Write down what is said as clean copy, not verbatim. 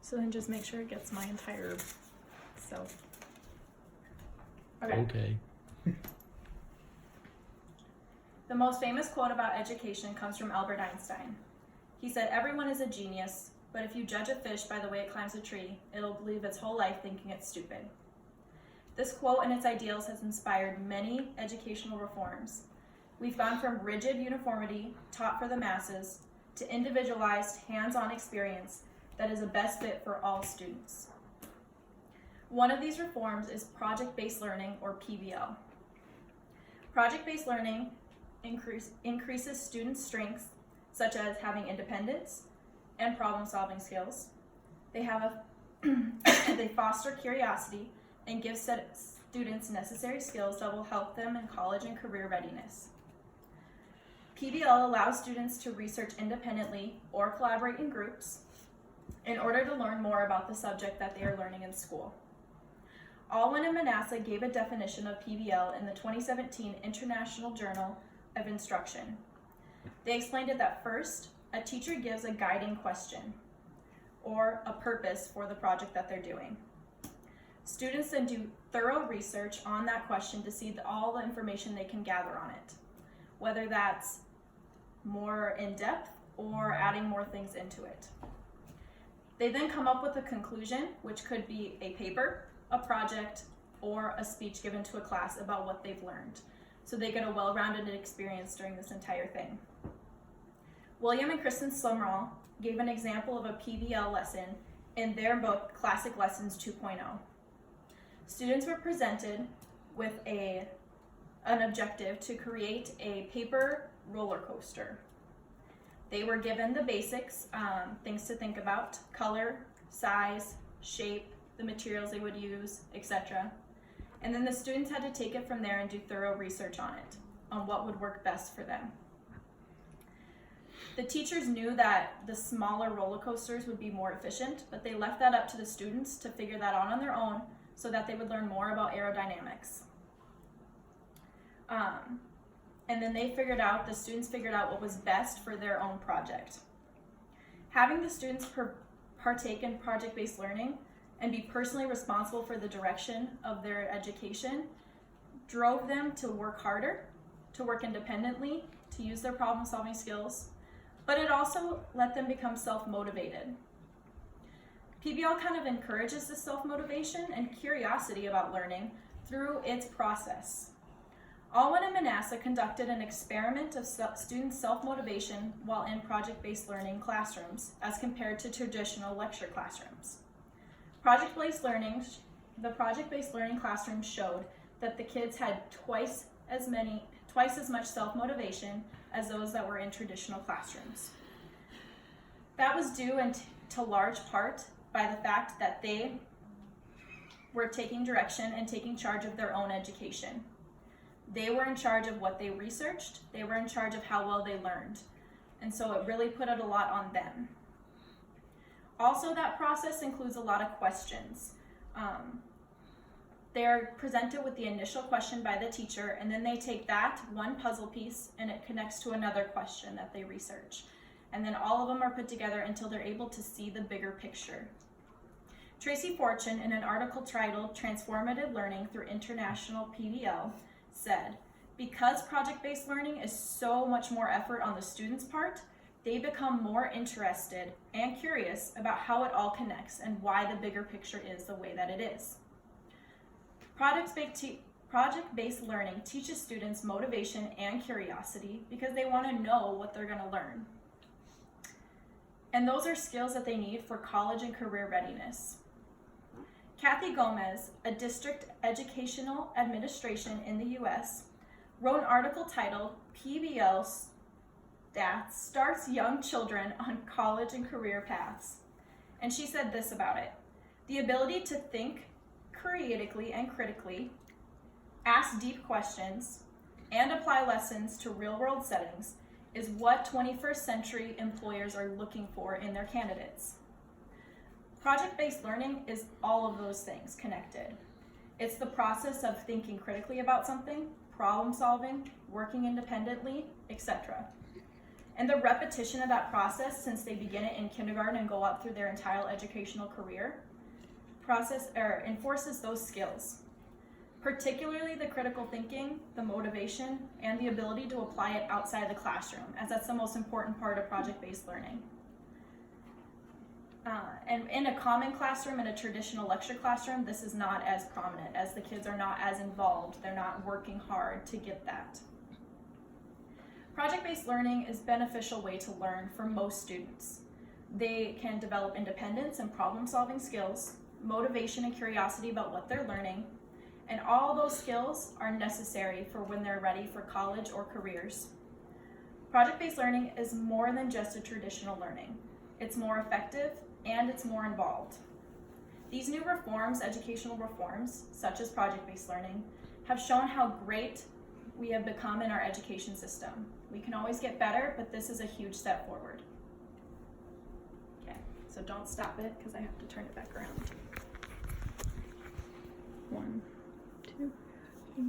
So then just make sure it gets my entire self. Okay. The most famous quote about education comes from Albert Einstein. He said, "Everyone is a genius, but if you judge a fish by the way it climbs a tree, it'll believe its whole life thinking it's stupid." This quote and its ideals has inspired many educational reforms. We've gone from rigid uniformity taught for the masses to individualized, hands-on experience that is a best fit for all students. One of these reforms is project-based learning, or PBL. Project-based learning increases students' strengths, such as having independence and problem-solving skills. They foster curiosity and give students necessary skills that will help them in college and career readiness. PBL allows students to research independently or collaborate in groups in order to learn more about the subject that they are learning in school. Alwyn and Manasseh gave a definition of PBL in the 2017 International Journal of Instruction. They explained it that first, a teacher gives a guiding question or a purpose for the project that they're doing. Students then do thorough research on that question to see all the information they can gather on it, whether that's more in-depth or adding more things into it. They then come up with a conclusion, which could be a paper, a project, or a speech given to a class about what they've learned. So they get a well-rounded experience during this entire thing. William and Kristen Sumrall gave an example of a PBL lesson in their book, Classic Lessons 2.0. Students were presented with an objective to create a paper roller coaster. They were given the basics, things to think about: color, size, shape, the materials they would use, etc. And then the students had to take it from there and do thorough research on it, on what would work best for them. The teachers knew that the smaller roller coasters would be more efficient, but they left that up to the students to figure that out on their own so that they would learn more about aerodynamics. And then the students figured out what was best for their own project. Having the students partake in project-based learning and be personally responsible for the direction of their education drove them to work harder, to work independently, to use their problem-solving skills, but it also let them become self-motivated. PBL kind of encourages this self-motivation and curiosity about learning through its process. Alwyn and Manasseh conducted an experiment of student self-motivation while in project-based learning classrooms as compared to traditional lecture classrooms. The project-based learning classroom showed that the kids had twice as much self-motivation as those that were in traditional classrooms. That was due to large part by the fact that they were taking direction and taking charge of their own education. They were in charge of what they researched, they were in charge of how well they learned, and so it really put it a lot on them. Also, that process includes a lot of questions. They're presented with the initial question by the teacher, and then they take that one puzzle piece and it connects to another question that they research. And then all of them are put together until they're able to see the bigger picture. Tracy Fortune, in an article titled "Transformative Learning Through International PBL," said, "Because project-based learning is so much more effort on the student's part, they become more interested and curious about how it all connects and why the bigger picture is the way that it is." Project-based learning teaches students motivation and curiosity because they want to know what they're going to learn. And those are skills that they need for college and career readiness. Kathy Gomez, a district educational administration in the US, wrote an article titled "PBL Starts Young Children on College and Career Paths." And she said this about it: "The ability to think creatively and critically, ask deep questions, and apply lessons to real-world settings is what 21st century employers are looking for in their candidates." Project-based learning is all of those things connected. It's the process of thinking critically about something, problem solving, working independently, etc. And the repetition of that process since they begin it in kindergarten and go up through their entire educational career enforces those skills, particularly the critical thinking, the motivation, and the ability to apply it outside the classroom, as that's the most important part of project-based learning. And in a common classroom, in a traditional lecture classroom, this is not as prominent, as the kids are not as involved. They're not working hard to get that. Project-based learning is a beneficial way to learn for most students. They can develop independence and problem-solving skills, motivation and curiosity about what they're learning, and all those skills are necessary for when they're ready for college or careers. Project-based learning is more than just a traditional learning. It's more effective and it's more involved. These new reforms, educational reforms, such as project-based learning, have shown how great we have become in our education system. We can always get better, but this is a huge step forward. Okay, so don't stop it because I have to turn it back around. 1, 2, 3.